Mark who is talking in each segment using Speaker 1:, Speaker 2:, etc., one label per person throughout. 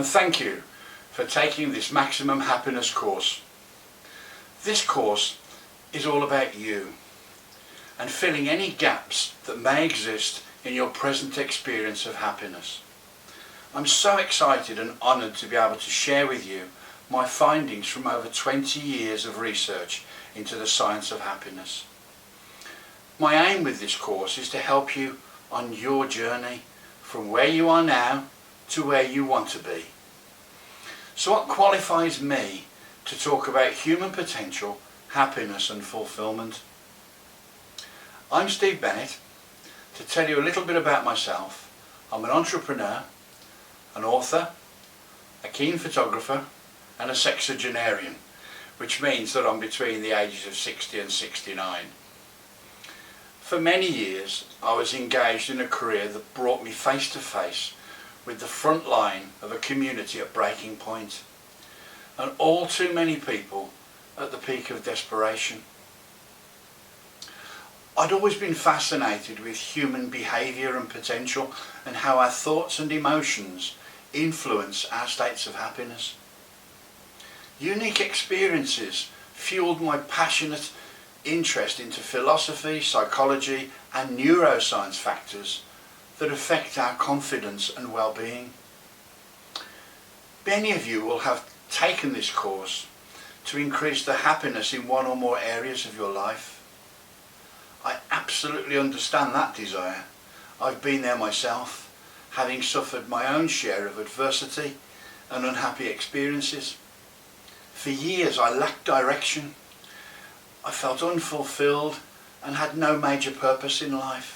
Speaker 1: and thank you for taking this Maximum Happiness course. This course is all about you and filling any gaps that may exist in your present experience of happiness. I'm so excited and honoured to be able to share with you my findings from over 20 years of research into the science of happiness. My aim with this course is to help you on your journey from where you are now to where you want to be. So what qualifies me to talk about human potential, happiness and fulfilment? I'm Steve Bennett. To tell you a little bit about myself, I'm an entrepreneur, an author, a keen photographer and a sexagenarian, which means that I'm between the ages of 60 and 69. For many years I was engaged in a career that brought me face to face with the front line of a community at breaking point, and all too many people at the peak of desperation. I'd always been fascinated with human behaviour and potential and how our thoughts and emotions influence our states of happiness. Unique experiences fueled my passionate interest into philosophy, psychology and neuroscience factors that affect our confidence and well-being. Many of you will have taken this course to increase the happiness in one or more areas of your life. I absolutely understand that desire. I've been there myself, having suffered my own share of adversity and unhappy experiences. For years I lacked direction. I felt unfulfilled and had no major purpose in life.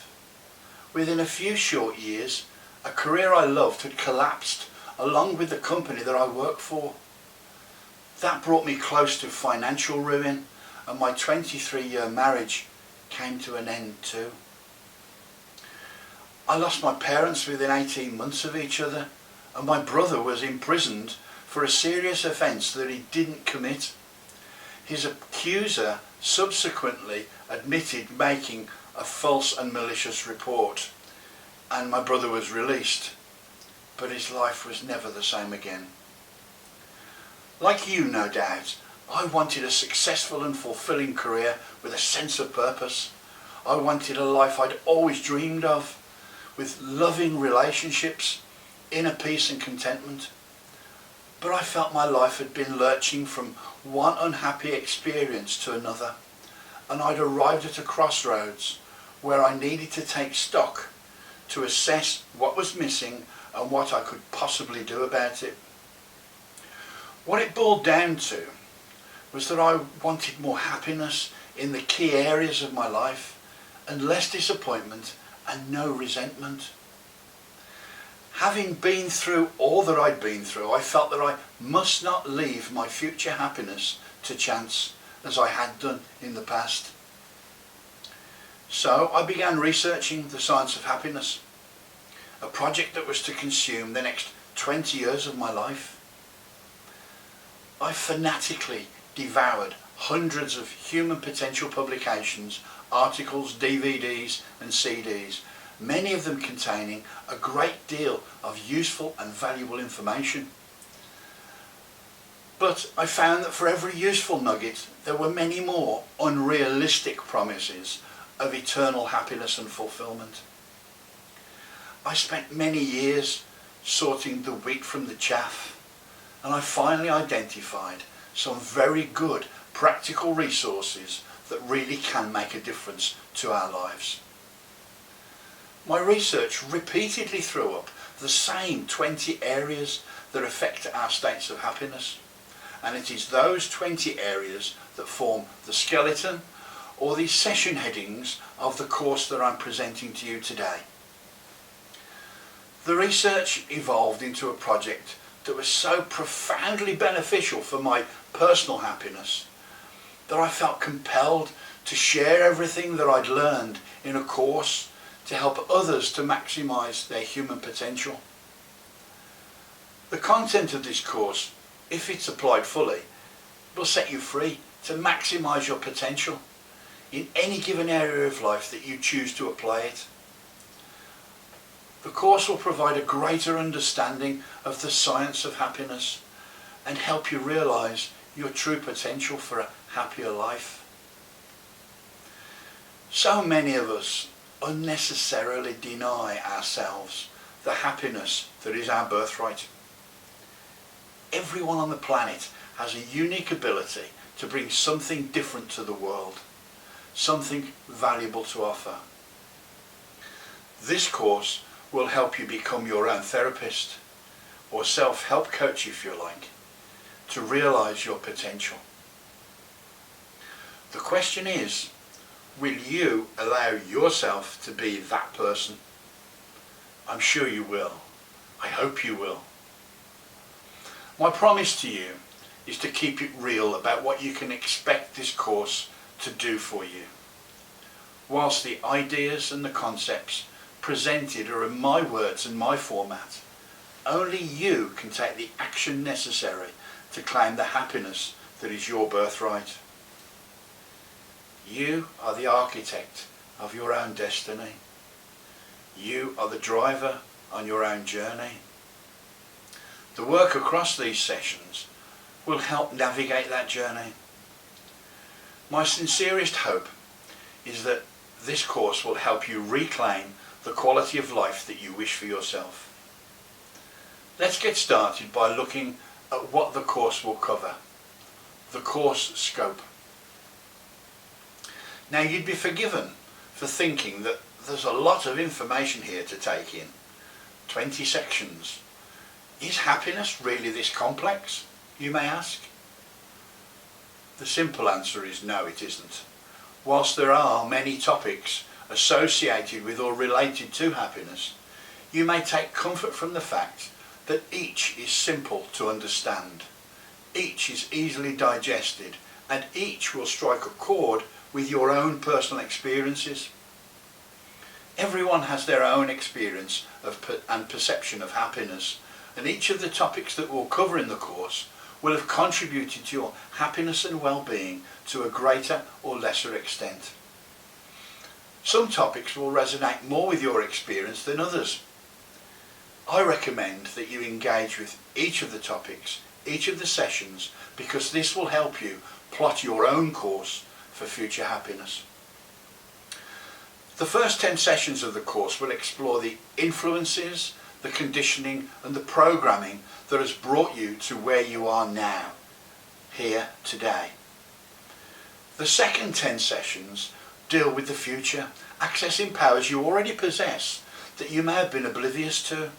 Speaker 1: Within a few short years, a career I loved had collapsed along with the company that I worked for. That brought me close to financial ruin, and my 23-year marriage came to an end too. I lost my parents within 18 months of each other, and my brother was imprisoned for a serious offence that he didn't commit. His accuser subsequently admitted making a false and malicious report, and my brother was released, but his life was never the same again. Like you, no doubt, I wanted a successful and fulfilling career with a sense of purpose. I wanted a life I'd always dreamed of, with loving relationships, inner peace and contentment. But I felt my life had been lurching from one unhappy experience to another, and I'd arrived at a crossroads where I needed to take stock to assess what was missing and what I could possibly do about it. What it boiled down to was that I wanted more happiness in the key areas of my life and less disappointment and no resentment. Having been through all that I'd been through, I felt that I must not leave my future happiness to chance as I had done in the past. So I began researching the science of happiness, a project that was to consume the next 20 years of my life. I fanatically devoured hundreds of human potential publications, articles, DVDs and CDs, many of them containing a great deal of useful and valuable information. But I found that for every useful nugget there were many more unrealistic promises of eternal happiness and fulfilment. I spent many years sorting the wheat from the chaff, and I finally identified some very good practical resources that really can make a difference to our lives. My research repeatedly threw up the same 20 areas that affect our states of happiness, and it is those 20 areas that form the skeleton or the session headings of the course that I'm presenting to you today. The research evolved into a project that was so profoundly beneficial for my personal happiness that I felt compelled to share everything that I'd learned in a course to help others to maximise their human potential. The content of this course, if it's applied fully, will set you free to maximise your potential in any given area of life that you choose to apply it. The course will provide a greater understanding of the science of happiness and help you realise your true potential for a happier life. So many of us unnecessarily deny ourselves the happiness that is our birthright. Everyone on the planet has a unique ability to bring something different to the world, something valuable to offer. This course will help you become your own therapist or self-help coach, if you like, to realise your potential. The question is, will you allow yourself to be that person? I'm sure you will. I hope you will. My promise to you is to keep it real about what you can expect this course to do for you. Whilst the ideas and the concepts presented are in my words and my format, only you can take the action necessary to claim the happiness that is your birthright. You are the architect of your own destiny. You are the driver on your own journey. The work across these sessions will help navigate that journey. My sincerest hope is that this course will help you reclaim the quality of life that you wish for yourself. Let's get started by looking at what the course will cover. The course scope. Now, you'd be forgiven for thinking that there's a lot of information here to take in. 20 sections. Is happiness really this complex, you may ask? The simple answer is no, it isn't. Whilst there are many topics associated with or related to happiness, you may take comfort from the fact that each is simple to understand, each is easily digested, and each will strike a chord with your own personal experiences. Everyone has their own experience and perception of happiness, and each of the topics that we'll cover in the course will have contributed to your happiness and well-being to a greater or lesser extent. Some topics will resonate more with your experience than others. I recommend that you engage with each of the topics, each of the sessions, because this will help you plot your own course for future happiness. The first 10 sessions of the course will explore the influences, the conditioning and the programming that has brought you to where you are now, here, today. The second 10 sessions deal with the future, accessing powers you already possess that you may have been oblivious to.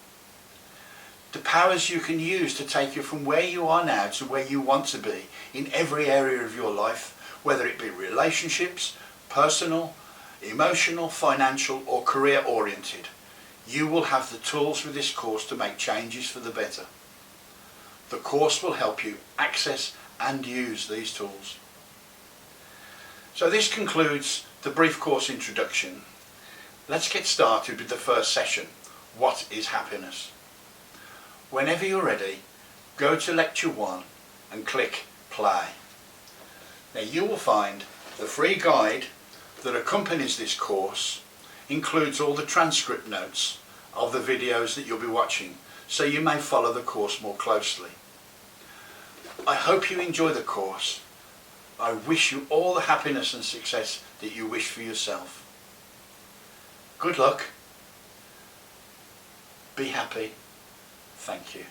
Speaker 1: The powers you can use to take you from where you are now to where you want to be in every area of your life, whether it be relationships, personal, emotional, financial or career oriented. You will have the tools with this course to make changes for the better. The course will help you access and use these tools. So this concludes the brief course introduction. Let's get started with the first session. What is happiness? Whenever you're ready, go to lecture 1 and click play. Now you will find the free guide that accompanies this course includes all the transcript notes of the videos that you'll be watching, so you may follow the course more closely. I hope you enjoy the course. I wish you all the happiness and success that you wish for yourself. Good luck. Be happy. Thank you.